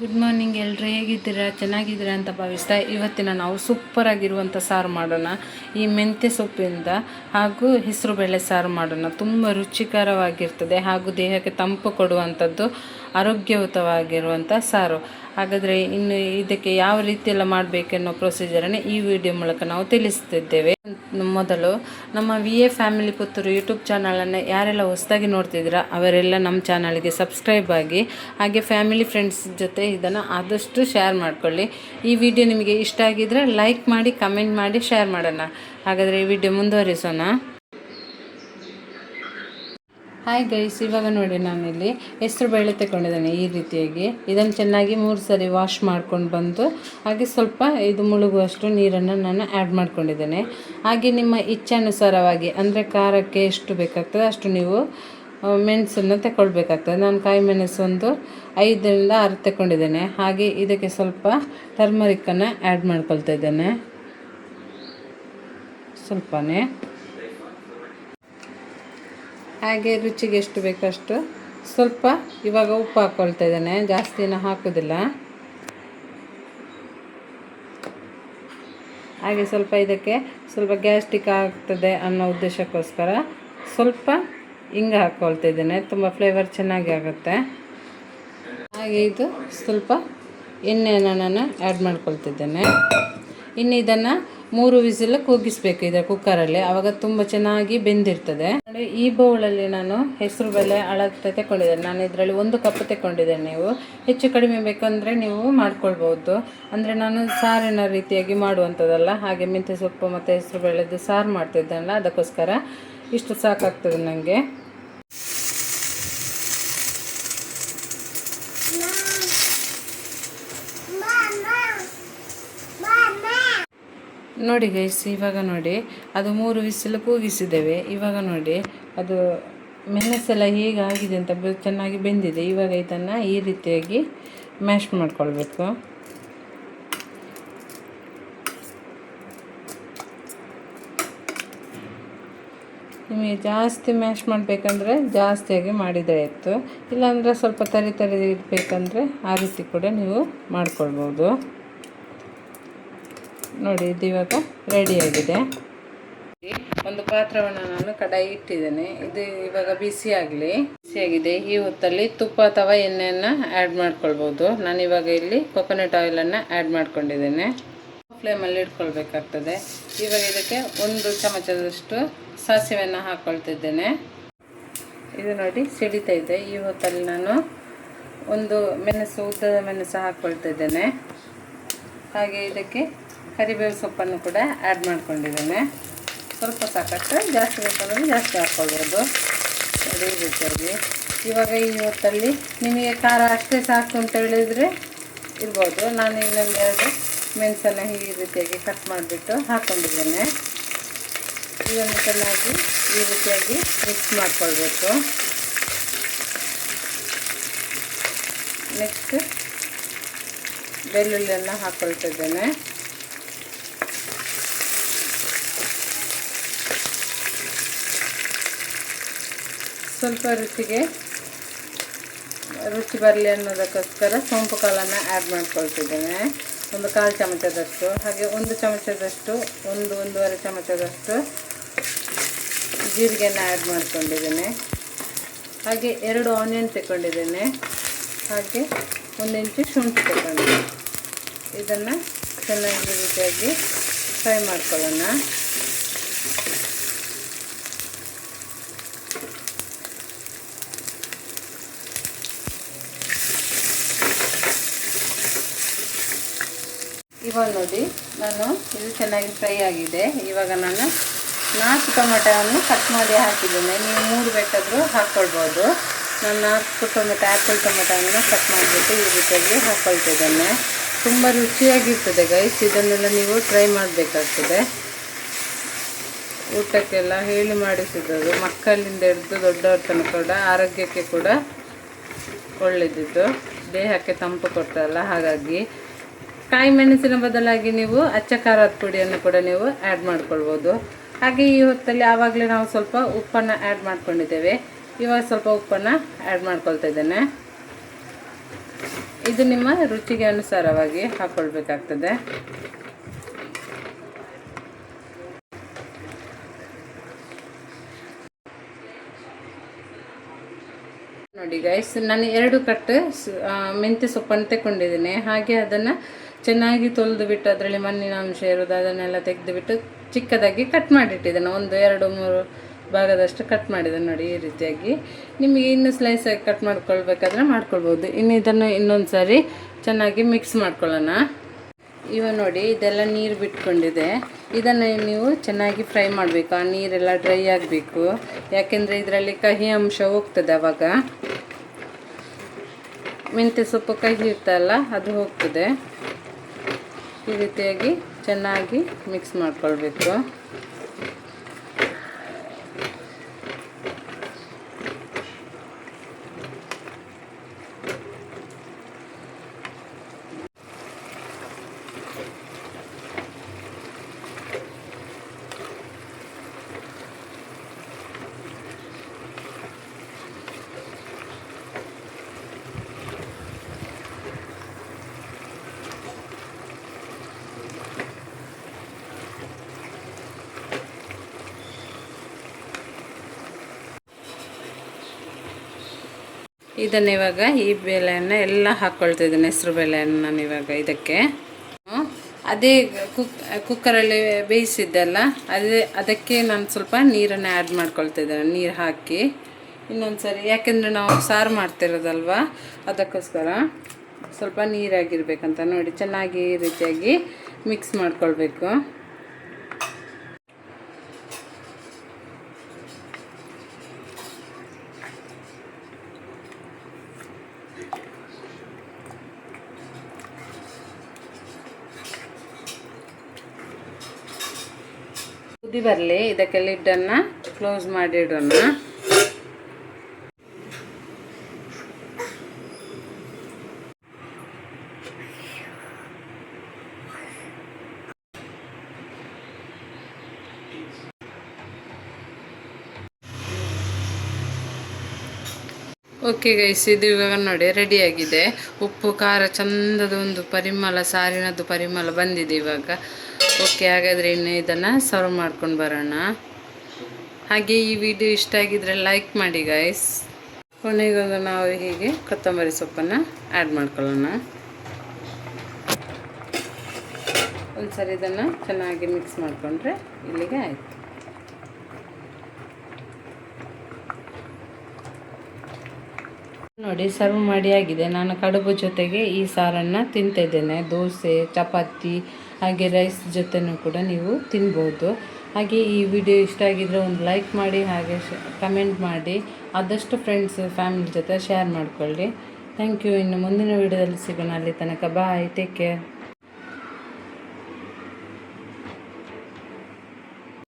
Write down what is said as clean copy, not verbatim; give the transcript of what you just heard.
Good morning ಎಲ್ಲರೂ ಹೇಗಿದ್ದೀರಾ? ಚೆನ್ನಾಗಿದ್ದೀರಾ ಅಂತ ಭಾವಿಸ್ತಾ ಇವತ್ತಿನ ನಾವು ಸೂಪರಾಗಿರುವಂಥ ಸಾರು ಮಾಡೋಣ. ಈ ಮೆಂತ್ಯ ಸೊಪ್ಪಿಂದ ಹಾಗೂ ಹೆಸರುಬೇಳೆ ಸಾರು ಮಾಡೋಣ. ತುಂಬ ರುಚಿಕರವಾಗಿರ್ತದೆ ಹಾಗೂ ದೇಹಕ್ಕೆ ತಂಪು ಕೊಡುವಂಥದ್ದು, ಆರೋಗ್ಯಯುತವಾಗಿರುವಂಥ ಸಾರು. ಹಾಗಾದರೆ ಇನ್ನು ಇದಕ್ಕೆ ಯಾವ ರೀತಿಯೆಲ್ಲ ಮಾಡಬೇಕೆನ್ನೋ ಪ್ರೊಸೀಜರನ್ನು ಈ ವಿಡಿಯೋ ಮೂಲಕ ನಾವು ತಿಳಿಸ್ತಿದ್ದೇವೆ. ಮೊದಲು ನಮ್ಮ VA ಫ್ಯಾಮಿಲಿ ಪುತ್ತೂರು ಯೂಟ್ಯೂಬ್ ಚಾನಲನ್ನು ಯಾರೆಲ್ಲ ಹೊಸದಾಗಿ ನೋಡ್ತಿದ್ದೀರಾ ಅವರೆಲ್ಲ ನಮ್ಮ ಚಾನಲ್ಗೆ ಸಬ್ಸ್ಕ್ರೈಬ್ ಆಗಿ, ಹಾಗೆ ಫ್ಯಾಮಿಲಿ ಫ್ರೆಂಡ್ಸ್ ಜೊತೆ ಇದನ್ನು ಆದಷ್ಟು ಶೇರ್ ಮಾಡಿಕೊಳ್ಳಿ. ಈ ವಿಡಿಯೋ ನಿಮಗೆ ಇಷ್ಟ ಆಗಿದ್ದರೆ ಲೈಕ್ ಮಾಡಿ, ಕಮೆಂಟ್ ಮಾಡಿ, ಶೇರ್ ಮಾಡೋಣ. ಹಾಗಾದರೆ ಈ ವಿಡಿಯೋ ಮುಂದುವರಿಸೋಣ. ಹಾಯ್ ಗೈಸ್, ಇವಾಗ ನೋಡಿ ನಾನಿಲ್ಲಿ ಹೆಸರುಬೇಳೆ ತಗೊಂಡಿದ್ದೇನೆ. ಈ ರೀತಿಯಾಗಿ ಇದನ್ನು ಚೆನ್ನಾಗಿ 3 ಸರಿ ವಾಶ್ ಮಾಡ್ಕೊಂಡು ಬಂದು, ಹಾಗೆ ಸ್ವಲ್ಪ ಇದು ಮುಳುಗುವಷ್ಟು ನೀರನ್ನು ನಾನು ಆ್ಯಡ್ ಮಾಡ್ಕೊಂಡಿದ್ದೇನೆ. ಹಾಗೆ ನಿಮ್ಮ ಇಚ್ಛಾನುಸಾರವಾಗಿ ಅಂದರೆ ಖಾರಕ್ಕೆ ಎಷ್ಟು ಬೇಕಾಗ್ತದೆ ಅಷ್ಟು ನೀವು ಮೆಣಸನ್ನು ತಗೊಳ್ಬೇಕಾಗ್ತದೆ. ನಾನು ಕಾಯಿ ಮೆಣಸು ಒಂದು 5ರಿಂದ 6 ತಗೊಂಡಿದ್ದೇನೆ. ಹಾಗೆ ಇದಕ್ಕೆ ಸ್ವಲ್ಪ ಟರ್ಮರಿಕ್ಕನ್ನು ಆ್ಯಡ್ ಮಾಡ್ಕೊಳ್ತಾ ಇದ್ದೇನೆ, ಸ್ವಲ್ಪನೇ. ಹಾಗೆ ರುಚಿಗೆ ಎಷ್ಟು ಬೇಕಷ್ಟು ಸ್ವಲ್ಪ ಇವಾಗ ಉಪ್ಪು ಹಾಕ್ಕೊಳ್ತಾ ಇದ್ದೇನೆ, ಜಾಸ್ತಿನ ಹಾಕೋದಿಲ್ಲ. ಹಾಗೆ ಸ್ವಲ್ಪ ಇದಕ್ಕೆ ಸ್ವಲ್ಪ ಗ್ಯಾಸ್ಟ್ರಿಕ್ ಆಗ್ತದೆ ಅನ್ನೋ ಉದ್ದೇಶಕ್ಕೋಸ್ಕರ ಸ್ವಲ್ಪ ಹಿಂಗೆ ಹಾಕ್ಕೊಳ್ತಾ ಇದ್ದೇನೆ, ತುಂಬ ಫ್ಲೇವರ್ ಚೆನ್ನಾಗಿ ಆಗುತ್ತೆ. ಹಾಗೆ ಇದು ಸ್ವಲ್ಪ ಎಣ್ಣೆಯನ್ನು ನಾನು ಆ್ಯಡ್ ಮಾಡ್ಕೊಳ್ತಿದ್ದೇನೆ. ಇನ್ನು ಇದನ್ನು 3 ವಿಸಿಲ್ ಕೂಗಿಸ್ಬೇಕು ಇದರ ಕುಕ್ಕರಲ್ಲಿ, ಆವಾಗ ತುಂಬ ಚೆನ್ನಾಗಿ ಬೆಂದಿರ್ತದೆ. ಈ ಬೌಲಲ್ಲಿ ನಾನು ಹೆಸರುಬೇಳೆ ಅಳತೆ ತಗೊಂಡಿದ್ದೇನೆ. ನಾನು ಇದರಲ್ಲಿ 1 ಕಪ್ ತಗೊಂಡಿದ್ದೇನೆ. ನೀವು ಹೆಚ್ಚು ಕಡಿಮೆ ಬೇಕಂದರೆ ನೀವು ಮಾಡ್ಕೊಳ್ಬೋದು. ಅಂದರೆ ನಾನು ಸಾರಿನ ರೀತಿಯಾಗಿ ಮಾಡುವಂಥದ್ದಲ್ಲ, ಹಾಗೆ ಮೆಂತ್ಯ ಸೊಪ್ಪು ಮತ್ತು ಹೆಸರುಬೇಳೆದು ಸಾರು ಮಾಡ್ತಿದ್ದೇನಲ್ಲ, ಅದಕ್ಕೋಸ್ಕರ ಇಷ್ಟು ಸಾಕಾಗ್ತದೆ ನನಗೆ. ನೋಡಿ ಗೈಸ್, ಇವಾಗ ನೋಡಿ ಅದು 3 ವಿಸಿಲ್ ಕೂಗಿಸಿದ್ದೇವೆ. ಇವಾಗ ನೋಡಿ ಅದು ಮೆಣಸೆಲ್ಲ ಹೇಗಾಗಿದೆ ಅಂತ ಚೆನ್ನಾಗಿ ಬೆಂದಿದೆ. ಇವಾಗ ಇದನ್ನು ಈ ರೀತಿಯಾಗಿ ಮ್ಯಾಶ್ ಮಾಡ್ಕೊಳ್ಬೇಕು. ನಿಮಗೆ ಜಾಸ್ತಿ ಮ್ಯಾಶ್ ಮಾಡಬೇಕಂದ್ರೆ ಜಾಸ್ತಿಯಾಗಿ ಮಾಡಿದರೆ ಇತ್ತು, ಇಲ್ಲಾಂದರೆ ಸ್ವಲ್ಪ ತರಿ ಇರಬೇಕಂದ್ರೆ ಆ ರೀತಿ ಕೂಡ ನೀವು ಮಾಡ್ಕೊಳ್ಬೋದು. ನೋಡಿ ಇದು ಇವಾಗ ರೆಡಿಯಾಗಿದೆ. ಒಂದು ಪಾತ್ರವನ್ನು ನಾನು ಕಡಾಯಿ ಇಟ್ಟಿದ್ದೇನೆ. ಇದು ಇವಾಗ ಬಿಸಿಯಾಗಿದೆ. ಈ ಹೊತ್ತಲ್ಲಿ ತುಪ್ಪ ಅಥವಾ ಎಣ್ಣೆಯನ್ನು ಆ್ಯಡ್ ಮಾಡ್ಕೊಳ್ಬೋದು. ನಾನು ಇವಾಗ ಇಲ್ಲಿ ಕೊಕೊನಟ್ ಆಯಿಲನ್ನು ಆ್ಯಡ್ ಮಾಡ್ಕೊಂಡಿದ್ದೇನೆ. ಫ್ಲೇಮಲ್ಲಿ ಇಟ್ಕೊಳ್ಬೇಕಾಗ್ತದೆ. ಇವಾಗ ಇದಕ್ಕೆ 1 ಚಮಚದಷ್ಟು ಸಾಸಿವೆಯನ್ನು ಹಾಕ್ಕೊಳ್ತಿದ್ದೇನೆ. ಇದು ನೋಡಿ ಸಿಡಿತಾ ಇದೆ. ಈ ಹೊತ್ತಲ್ಲಿ ನಾನು 1 ಉದ್ದದ ಮೆಣಸು ಹಾಕ್ಕೊಳ್ತಿದ್ದೇನೆ. ಹಾಗೆ ಇದಕ್ಕೆ ಕರಿಬೇವು ಸೊಪ್ಪನ್ನು ಕೂಡ ಆ್ಯಡ್ ಮಾಡ್ಕೊಂಡಿದ್ದೇನೆ. ಸ್ವಲ್ಪ ಸಾಕಷ್ಟು, ಜಾಸ್ತಿ ಬೇಕಂದ್ರೆ ಜಾಸ್ತಿ ಹಾಕ್ಕೊಳ್ಬೋದು. ನೋಡಿ ಈ ರೀತಿಯಾಗಿ. ಇವಾಗ ಈ ಹೊತ್ತಲ್ಲಿ ನಿಮಗೆ ಖಾರ ಅಷ್ಟೇ ಸಾಕು ಅಂತ ಹೇಳಿದರೆ ಇರ್ಬೋದು. ನಾನು ಇನ್ನೊಂದು 2 ಮೆಣಸನ್ನು ಈ ರೀತಿಯಾಗಿ ಕಟ್ ಮಾಡಿಬಿಟ್ಟು ಹಾಕ್ಕೊಂಡಿದ್ದೇನೆ. ಇದನ್ನು ಚೆನ್ನಾಗಿ ಈ ರೀತಿಯಾಗಿ ಮಿಕ್ಸ್ ಮಾಡ್ಕೊಳ್ಬೇಕು. ನೆಕ್ಸ್ಟ್ ಬೆಳ್ಳುಳ್ಳಿಯನ್ನು ಹಾಕ್ಕೊಳ್ತಿದ್ದೇನೆ. ಸ್ವಲ್ಪ ರುಚಿ ಬರಲಿ ಅನ್ನೋದಕ್ಕೋಸ್ಕರ ಸೋಂಪು ಕಾಳನ್ನು ಆ್ಯಡ್ ಮಾಡ್ಕೊಳ್ತಿದ್ದೇನೆ, 1/4 ಚಮಚದಷ್ಟು. ಹಾಗೆ 1 ಚಮಚದಷ್ಟು 1-1.5 ಚಮಚದಷ್ಟು ಜೀರಿಗೆಯನ್ನು ಆ್ಯಡ್ ಮಾಡ್ಕೊಂಡಿದ್ದೇನೆ. ಹಾಗೆ 2 ಆನಿಯನ್ ತಗೊಂಡಿದ್ದೇನೆ. ಹಾಗೆ 1 ಇಂಚು ಶುಂಠಿ ತಗೊಂಡಿದ್ದೇನೆ. ಇದನ್ನು ಚೆನ್ನಾಗಿ ರೀತಿಯಾಗಿ ಫ್ರೈ ಮಾಡ್ಕೊಳ್ಳೋಣ. ಇವಾಗ ನೋಡಿ ನಾನು ಇದು ಚೆನ್ನಾಗಿ ಫ್ರೈ ಆಗಿದೆ. ಇವಾಗ ನಾನು 4 ಟೊಮೆಟೊವನ್ನು ಕಟ್ ಮಾಡಿ ಹಾಕಿದ್ದೇನೆ. ನೀವು 3 ಬೇಕಾದರೂ ಹಾಕ್ಕೊಳ್ಬೋದು. ನಾನು 4 ಆ್ಯಪಲ್ ಟೊಮೆಟೊವನ್ನು ಕಟ್ ಮಾಡಿಬಿಟ್ಟು ಈ ರೀತಿಯಾಗಿ ಹಾಕ್ಕೊಳ್ತಿದ್ದೇನೆ. ತುಂಬ ರುಚಿಯಾಗಿರ್ತದೆ ಗೈಸ್. ಇದನ್ನೆಲ್ಲ ನೀವು ಟ್ರೈ ಮಾಡಬೇಕಾಗ್ತದೆ. ಊಟಕ್ಕೆಲ್ಲ ಹೇಳಿ ಮಾಡಿಸಿದ್ದು, ಮಕ್ಕಳಿಂದ ಹಿಡಿದು ದೊಡ್ಡವ್ರ ತನಕ ಕೂಡ ಆರೋಗ್ಯಕ್ಕೆ ಕೂಡ ಒಳ್ಳೆಯದಿದ್ದು, ದೇಹಕ್ಕೆ ತಂಪು ಕೊಡ್ತಲ್ಲ. ಹಾಗಾಗಿ ಕಾಯಿ ಮೆಣಸಿನ ಬದಲಾಗಿ ನೀವು ಅಚ್ಚ ಖಾರದ ಪುಡಿಯನ್ನು ಕೂಡ ನೀವು ಆ್ಯಡ್ ಮಾಡ್ಕೊಳ್ಬೋದು. ಹಾಗೆ ಈ ಹೊತ್ತಲ್ಲಿ ಆವಾಗಲೇ ನಾವು ಸ್ವಲ್ಪ ಉಪ್ಪನ್ನು ಆ್ಯಡ್ ಮಾಡ್ಕೊಂಡಿದ್ದೇವೆ. ಇವಾಗ ಸ್ವಲ್ಪ ಉಪ್ಪನ್ನು ಆ್ಯಡ್ ಮಾಡ್ಕೊಳ್ತಾ ಇದ್ದೇನೆ. ಇದು ನಿಮ್ಮ ರುಚಿಗೆ ಅನುಸಾರವಾಗಿ ಹಾಕ್ಕೊಳ್ಬೇಕಾಗ್ತದೆ. ನೋಡಿ ಗೈಸ್, ನಾನು 2 ಕಟ್ಟು ಮೆಂತ್ಯ ಸೊಪ್ಪನ್ನು ತಗೊಂಡಿದ್ದೀನಿ. ಹಾಗೆ ಅದನ್ನು ಚೆನ್ನಾಗಿ ತೊಳೆದು ಬಿಟ್ಟು ಅದರಲ್ಲಿ ಮಣ್ಣಿನ ಅಂಶ ಇರೋದು ಅದನ್ನೆಲ್ಲ ತೆಗೆದುಬಿಟ್ಟು ಚಿಕ್ಕದಾಗಿ ಕಟ್ ಮಾಡಿಟ್ಟಿದ್ದೇನೆ. 1, 2, 3 ಭಾಗದಷ್ಟು ಕಟ್ ಮಾಡಿದ್ದೇನೆ. ನೋಡಿ ಈ ರೀತಿಯಾಗಿ. ನಿಮಗೆ ಇನ್ನು ಸ್ಲೈಸಾಗಿ ಕಟ್ ಮಾಡ್ಕೊಳ್ಬೇಕಾದ್ರೆ ಮಾಡ್ಕೊಳ್ಬೋದು. ಇನ್ನು ಇದನ್ನು ಇನ್ನೊಂದು ಸಾರಿ ಚೆನ್ನಾಗಿ ಮಿಕ್ಸ್ ಮಾಡ್ಕೊಳ್ಳೋಣ. ನೋಡಿ ಇದೆಲ್ಲ ನೀರು ಬಿಟ್ಕೊಂಡಿದೆ. ಇದನ್ನು ನೀವು ಚೆನ್ನಾಗಿ ಫ್ರೈ ಮಾಡಬೇಕು. ಆ ನೀರೆಲ್ಲ ಡ್ರೈ ಆಗಬೇಕು. ಯಾಕೆಂದರೆ ಇದರಲ್ಲಿ ಕಹಿ ಅಂಶ ಹೋಗ್ತದೆ. ಆವಾಗ ಮೆಂತ್ಯ ಸೊಪ್ಪು ಕಹಿ ಇರ್ತಲ್ಲ, ಅದು ಹೋಗ್ತದೆ. ಈ ರೀತಿಯಾಗಿ ಚೆನ್ನಾಗಿ ಮಿಕ್ಸ್ ಮಾಡ್ಕೊಳ್ಬೇಕು. ಇದನ್ನು ಇವಾಗ ಈ ಬೇಳೆಯನ್ನು ಎಲ್ಲ ಹಾಕ್ಕೊಳ್ತಿದ್ದೀನಿ. ಹೆಸರು ಬೇಳೆಯನ್ನು ನಾನು ಇವಾಗ ಇದಕ್ಕೆ ಅದೇ ಕುಕ್ಕರಲ್ಲಿ ಬೇಯಿಸಿದ್ದೆಲ್ಲ ಅದಕ್ಕೆ ನಾನು ಸ್ವಲ್ಪ ನೀರನ್ನು ಆ್ಯಡ್ ಮಾಡ್ಕೊಳ್ತಿದ್ದೇನೆ. ನೀರು ಹಾಕಿ ಇನ್ನೊಂದು ಸರಿ, ಯಾಕೆಂದರೆ ನಾವು ಸಾರು ಮಾಡ್ತಿರೋದಲ್ವ, ಅದಕ್ಕೋಸ್ಕರ ಸ್ವಲ್ಪ ನೀರಾಗಿರ್ಬೇಕಂತ. ನೋಡಿ ಚೆನ್ನಾಗಿ ಈ ರೀತಿಯಾಗಿ ಮಿಕ್ಸ್ ಮಾಡ್ಕೊಳ್ಬೇಕು. ಕುದಿ ಬರಲಿ, ಇದಕ್ಕೆ ಲಿಡ್ಡನ್ನು ಕ್ಲೋಸ್ ಮಾಡಿಡೋಣ. ಓಕೆ ಗೈಸ್, ಇದು ಇವಾಗ ನೋಡಿ ರೆಡಿಯಾಗಿದೆ. ಉಪ್ಪು ಖಾರ ಚಂದದ ಒಂದು ಪರಿಮಳ, ಸಾರಿನದ್ದು ಪರಿಮಳ ಬಂದಿದೆ ಇವಾಗ. ಓಕೆ, ಹಾಗಾದರೆ ಇನ್ನು ಇದನ್ನು ಸರ್ವ್ ಮಾಡ್ಕೊಂಡು ಬರೋಣ. ಹಾಗೆ ಈ ವಿಡಿಯೋ ಇಷ್ಟ ಆಗಿದ್ರೆ ಲೈಕ್ ಮಾಡಿ ಗೈಸ್. ಕೊನೆಗೊಂದು ನಾವು ಹೀಗೆ ಕೊತ್ತಂಬರಿ ಸೊಪ್ಪನ್ನು ಆ್ಯಡ್ ಮಾಡ್ಕೊಳ್ಳೋಣ. ಒಂದು ಸರಿ ಇದನ್ನು ಚೆನ್ನಾಗಿ ಮಿಕ್ಸ್ ಮಾಡಿಕೊಂಡ್ರೆ ಇಲ್ಲಿಗೆ ಆಯಿತು. ನೋಡಿ ಸರ್ವ್ ಮಾಡಿ ಆಗಿದೆ. ನಾನು ಕಡುಬು ಜೊತೆಗೆ ಈ ಸಾರನ್ನು ತಿಂತಿದ್ದೇನೆ. ದೋಸೆ, ಚಪಾತಿ ಹಾಗೆ ರೈಸ್ ಜೊತೆನೂ ಕೂಡ ನೀವು ತಿನ್ಬೋದು. ಹಾಗೆ ಈ ವಿಡಿಯೋ ಇಷ್ಟ ಆಗಿದ್ರೆ ಒಂದು ಲೈಕ್ ಮಾಡಿ, ಹಾಗೆ ಕಮೆಂಟ್ ಮಾಡಿ, ಆದಷ್ಟು ಫ್ರೆಂಡ್ಸ್ ಫ್ಯಾಮಿಲಿ ಜೊತೆ ಶೇರ್ ಮಾಡಿಕೊಳ್ಳಿ. Thank you. ಇನ್ನು ಮುಂದಿನ ವಿಡಿಯೋದಲ್ಲಿ ಸಿಗೋಣ. ಅಲ್ಲಿ ತನಕ ಬಾಯ್, ಟೇಕ್ ಕೇರ್.